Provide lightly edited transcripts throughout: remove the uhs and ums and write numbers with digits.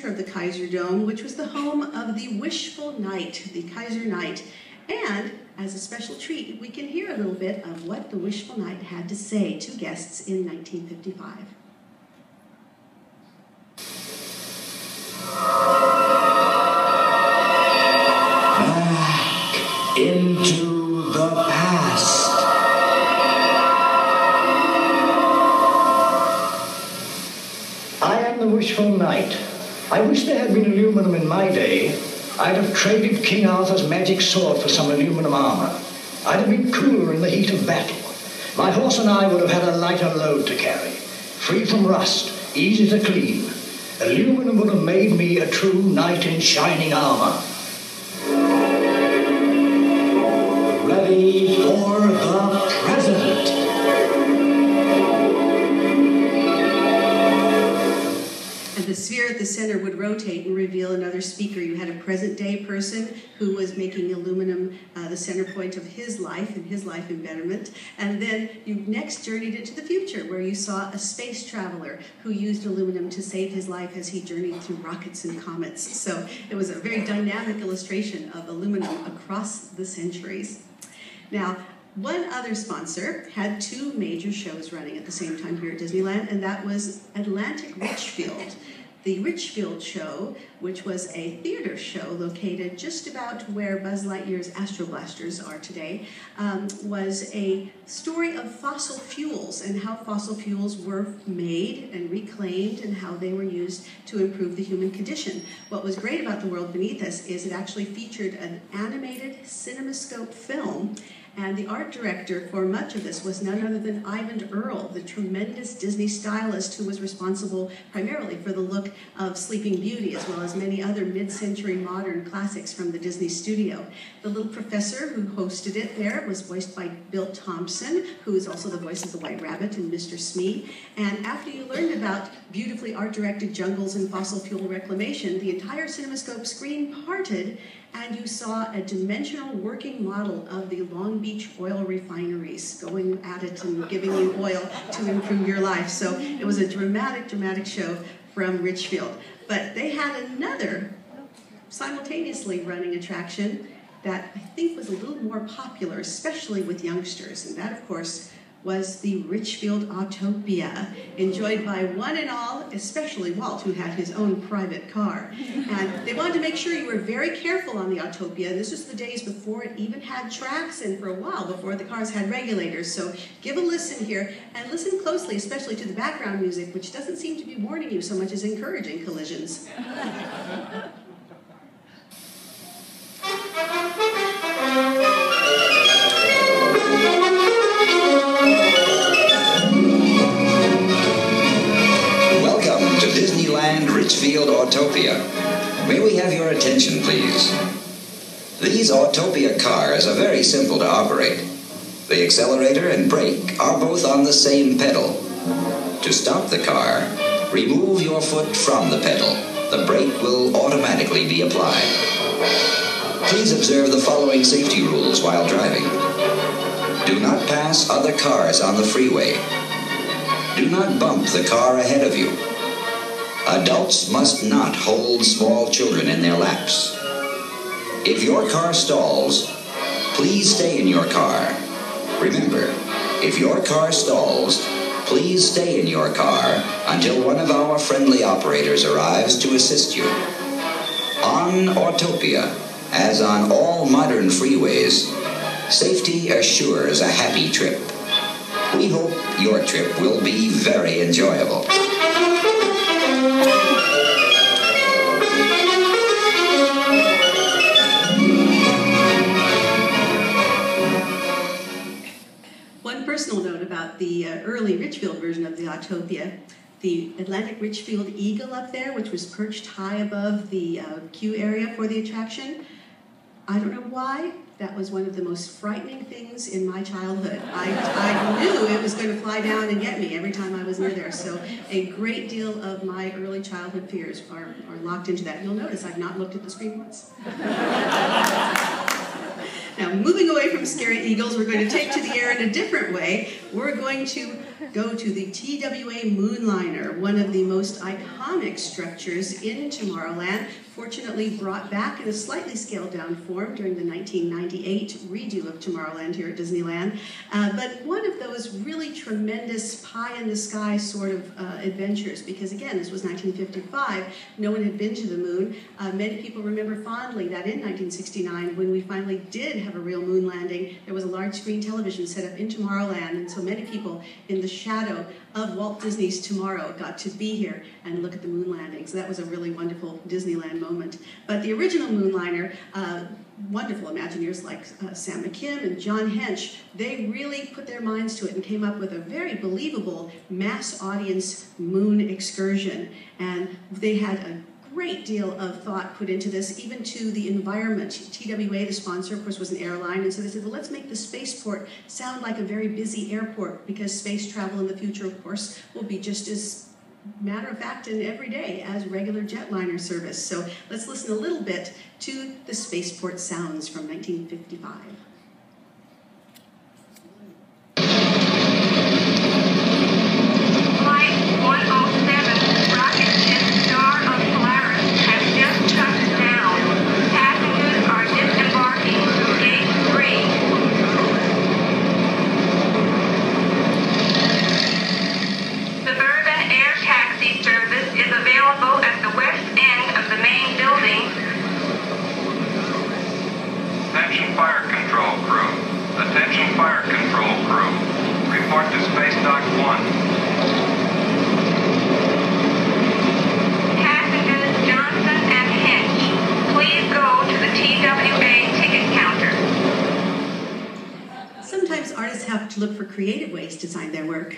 of the Kaiser Dome, which was the home of the Wishful Knight, the Kaiser Knight. And as a special treat, we can hear a little bit of what the Wishful Knight had to say to guests in 1955. Back into the past. I am the Wishful Knight. I wish there had been aluminum in my day. I'd have traded King Arthur's magic sword for some aluminum armor. I'd have been cooler in the heat of battle. My horse and I would have had a lighter load to carry. Free from rust, easy to clean. Aluminum would have made me a true knight in shining armor. Ready for the present. And the sphere at the center would rotate and reveal another speaker. You had a present-day person who was making aluminum the center point of his life and his life in betterment. And then you next journeyed into the future, where you saw a space traveler who used aluminum to save his life as he journeyed through rockets and comets. So it was a very dynamic illustration of aluminum across the centuries. Now, one other sponsor had two major shows running at the same time here at Disneyland, and that was Atlantic Richfield. The Richfield Show, which was a theater show located just about where Buzz Lightyear's Astro Blasters are today, was a story of fossil fuels and how fossil fuels were made and reclaimed and how they were used to improve the human condition. What was great about The World Beneath Us is it actually featured an animated CinemaScope film. And the art director for much of this was none other than Ivan Earle, the tremendous Disney stylist who was responsible primarily for the look of Sleeping Beauty, as well as many other mid-century modern classics from the Disney studio. The little professor who hosted it there was voiced by Bill Thompson, who is also the voice of the White Rabbit and Mr. Smee. And after you learned about beautifully art-directed jungles and fossil fuel reclamation, the entire CinemaScope screen parted, and you saw a dimensional working model of the Long Beach oil refineries going at it and giving you oil to improve your life. So it was a dramatic, dramatic show from Richfield. But they had another simultaneously running attraction that I think was a little more popular, especially with youngsters. And that, of course, was the Richfield Autopia, enjoyed by one and all, especially Walt, who had his own private car. And they wanted to make sure you were very careful on the Autopia. This was the days before it even had tracks, and for a while before the cars had regulators. So give a listen here, and listen closely, especially to the background music, which doesn't seem to be warning you so much as encouraging collisions. Disneyland Richfield Autopia. May we have your attention, please? These Autopia cars are very simple to operate. The accelerator and brake are both on the same pedal. To stop the car, remove your foot from the pedal. The brake will automatically be applied. Please observe the following safety rules while driving. Do not pass other cars on the freeway. Do not bump the car ahead of you. Adults must not hold small children in their laps. If your car stalls, please stay in your car. Remember, if your car stalls, please stay in your car until one of our friendly operators arrives to assist you. On Autopia, as on all modern freeways, safety assures a happy trip. We hope your trip will be very enjoyable. One personal note about the early Richfield version of the Autopia, the Atlantic Richfield Eagle up there, which was perched high above the queue area for the attraction. I don't know why, that was one of the most frightening things in my childhood. I knew it was going to fly down and get me every time I was near there. So a great deal of my early childhood fears are locked into that. You'll notice I've not looked at the screen once. Now, moving away from scary eagles, we're going to take to the air in a different way. We're going to go to the TWA Moonliner, one of the most iconic structures in Tomorrowland, fortunately brought back in a slightly scaled down form during the 1998 redo of Tomorrowland here at Disneyland. But one of those really tremendous pie-in-the-sky sort of adventures, because again, this was 1955, no one had been to the moon. Many people remember fondly that in 1969, when we finally did have a real moon landing, there was a large screen television set up in Tomorrowland, and so many people in the shadow of Walt Disney's Tomorrow got to be here and look at the moon landing. So that was a really wonderful Disneyland moment. But the original Moonliner, wonderful Imagineers like Sam McKim and John Hench, they really put their minds to it and came up with a very believable mass audience moon excursion. And they had a great deal of thought put into this, even to the environment. TWA, the sponsor, of course, was an airline, and so they said, well, let's make the spaceport sound like a very busy airport, because space travel in the future, of course, will be just as matter of fact and every day as regular jetliner service. So let's listen a little bit to the spaceport sounds from 1955. Flight 107, rocket ship Star of Polaris has just touched down. Passengers are disembarking through Gate 3. Suburban air taxi service is available at the west end of the main building. Attention fire control crew. Attention fire control crew. Report to Space Dock 1. Passengers Johnson and Hinch, please go to the TWA ticket counter. Sometimes artists have to look for creative ways to sign their work.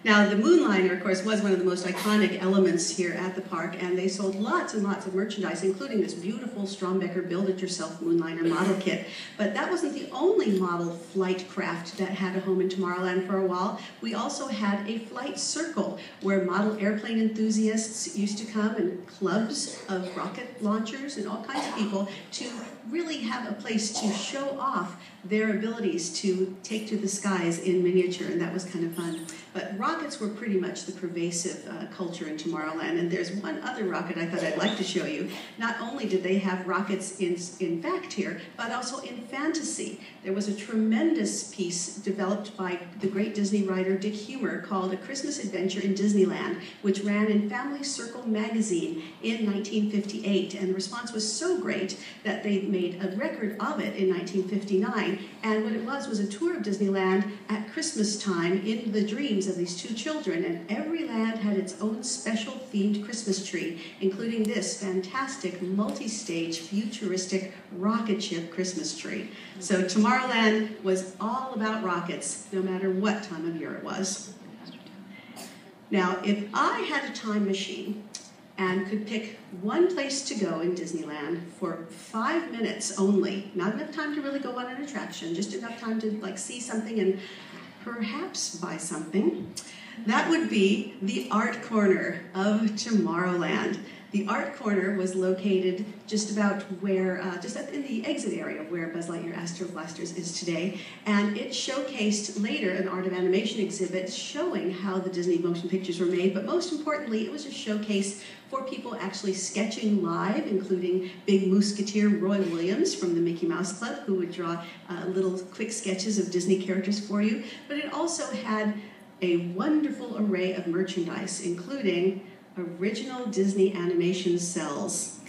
Now, the Moonliner, of course, was one of the most iconic elements here at the park, and they sold lots and lots of merchandise, including this beautiful Strombecker build-it-yourself Moonliner model kit. But that wasn't the only model flight craft that had a home in Tomorrowland for a while. We also had a flight circle where model airplane enthusiasts used to come, and clubs of rocket launchers and all kinds of people to really have a place to show off their abilities to take to the skies in miniature, and that was kind of fun. But rockets were pretty much the pervasive culture in Tomorrowland, and there's one other rocket I thought I'd like to show you. Not only did they have rockets in fact here, but also in fantasy. There was a tremendous piece developed by the great Disney writer Dick Huemer called A Christmas Adventure in Disneyland, which ran in Family Circle magazine in 1958, and the response was so great that they made a record of it in 1959, and what it was a tour of Disneyland at Christmas time in the dreams of these two children, and every land had its own special themed Christmas tree, including this fantastic multi-stage futuristic rocket ship Christmas tree. So Tomorrowland was all about rockets, no matter what time of year it was. Now, if I had a time machine and could pick one place to go in Disneyland for 5 minutes only, not enough time to really go on an attraction, just enough time to like see something and perhaps buy something, that would be the Art Corner of Tomorrowland. The Art Corner was located just about where, just in the exit area of where Buzz Lightyear Astro Blasters is today, and it showcased later an Art of Animation exhibit showing how the Disney motion pictures were made, but most importantly, it was a showcase for people actually sketching live, including big Musketeer Roy Williams from the Mickey Mouse Club, who would draw little quick sketches of Disney characters for you, but it also had a wonderful array of merchandise, including original Disney animation cells.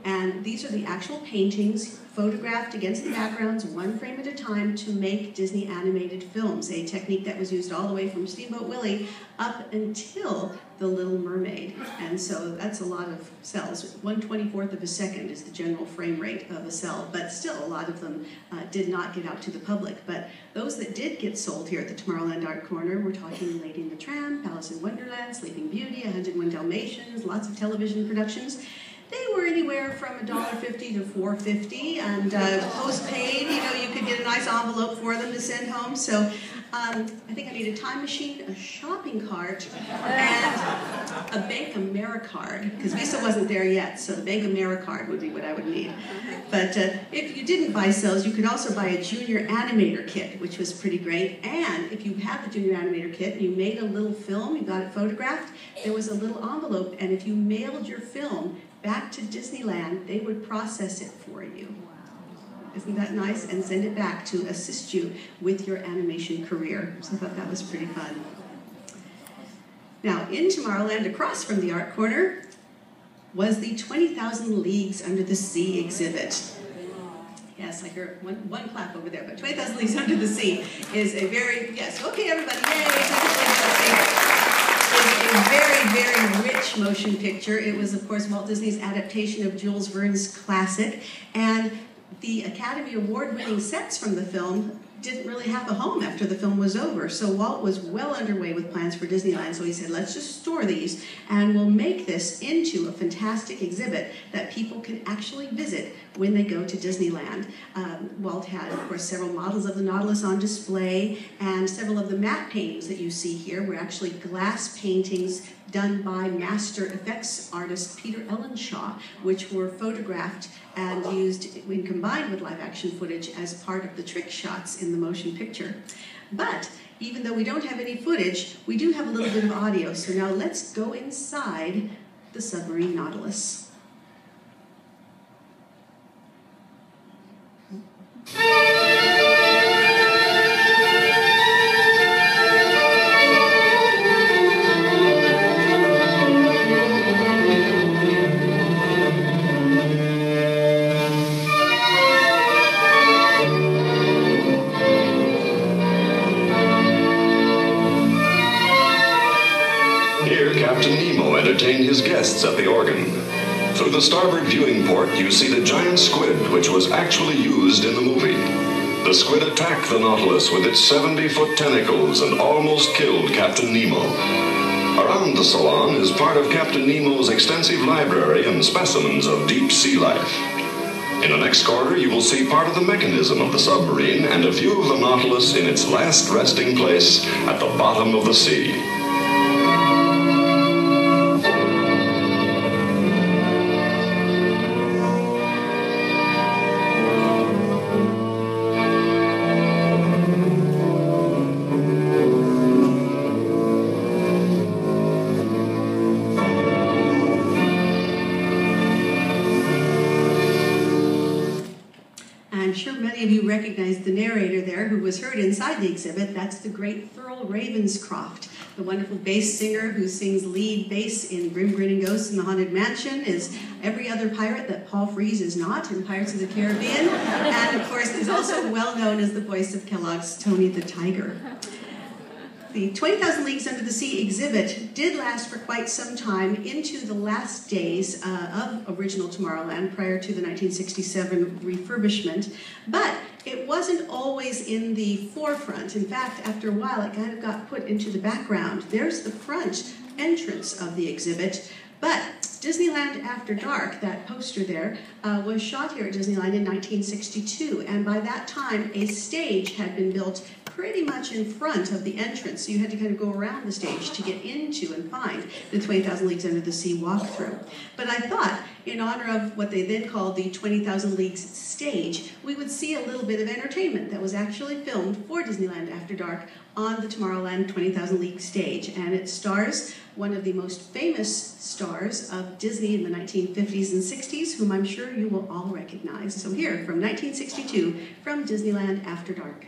And these are the actual paintings photographed against the backgrounds, one frame at a time, to make Disney animated films, a technique that was used all the way from Steamboat Willie up until The Little Mermaid. And so that's a lot of cells. 1/24 of a second is the general frame rate of a cell, but still a lot of them did not get out to the public. But those that did get sold here at the Tomorrowland Art Corner, we're talking Lady and the Tramp, Alice in Wonderland, Sleeping Beauty, 101 Dalmatians, lots of television productions. They were anywhere from $1.50 to $4.50, and post-paid, you know, you could get a nice envelope for them to send home. So I think I need a time machine, a shopping cart, and a Bank AmeriCard, because Visa wasn't there yet, so the Bank AmeriCard would be what I would need. But if you didn't buy cells, you could also buy a Junior Animator Kit, which was pretty great. And if you had the Junior Animator Kit and you made a little film, you got it photographed, there was a little envelope, and if you mailed your film back to Disneyland, they would process it for you. Isn't that nice? And send it back to assist you with your animation career. So I thought that was pretty fun. Now, in Tomorrowland, across from the Art Corner, was the 20,000 Leagues Under the Sea exhibit. Yes, I heard one clap over there, but 20,000 Leagues Under the Sea is a very, yes, okay everybody, yay! Is a very, very rich motion picture. It was, of course, Walt Disney's adaptation of Jules Verne's classic, and the Academy Award-winning sets from the film didn't really have a home after the film was over. So Walt was well underway with plans for Disneyland. So he said, let's just store these and we'll make this into a fantastic exhibit that people can actually visit when they go to Disneyland. Walt had, of course, several models of the Nautilus on display, and several of the matte paintings that you see here were actually glass paintings done by master effects artist Peter Ellenshaw, which were photographed and used when combined with live action footage as part of the trick shots in the motion picture. But even though we don't have any footage, we do have a little bit of audio. So now let's go inside the submarine Nautilus. Entertained his guests at the organ. Through the starboard viewing port, you see the giant squid, which was actually used in the movie. The squid attacked the Nautilus with its 70-foot tentacles and almost killed Captain Nemo. Around the salon is part of Captain Nemo's extensive library and specimens of deep sea life. In the next quarter, you will see part of the mechanism of the submarine and a view of the Nautilus in its last resting place at the bottom of the sea. Recognize the narrator there who was heard inside the exhibit. That's the great Thurl Ravenscroft, the wonderful bass singer who sings lead bass in Grim Grinning Ghosts in the Haunted Mansion, is every other pirate that Paul Frees is not in Pirates of the Caribbean, and of course is also well known as the voice of Kellogg's Tony the Tiger. The 20,000 Leagues Under the Sea exhibit did last for quite some time into the last days of original Tomorrowland prior to the 1967 refurbishment, but it wasn't always in the forefront. In fact, after a while, it kind of got put into the background. There's the front entrance of the exhibit, but Disneyland After Dark, that poster there, was shot here at Disneyland in 1962, and by that time, a stage had been built pretty much in front of the entrance, so you had to kind of go around the stage to get into and find the 20,000 Leagues Under the Sea walkthrough. But I thought, in honor of what they then called the 20,000 Leagues stage, we would see a little bit of entertainment that was actually filmed for Disneyland After Dark on the Tomorrowland 20,000 Leagues stage, and it stars one of the most famous stars of Disney in the 1950s and 60s, whom I'm sure you will all recognize. So here, from 1962, from Disneyland After Dark.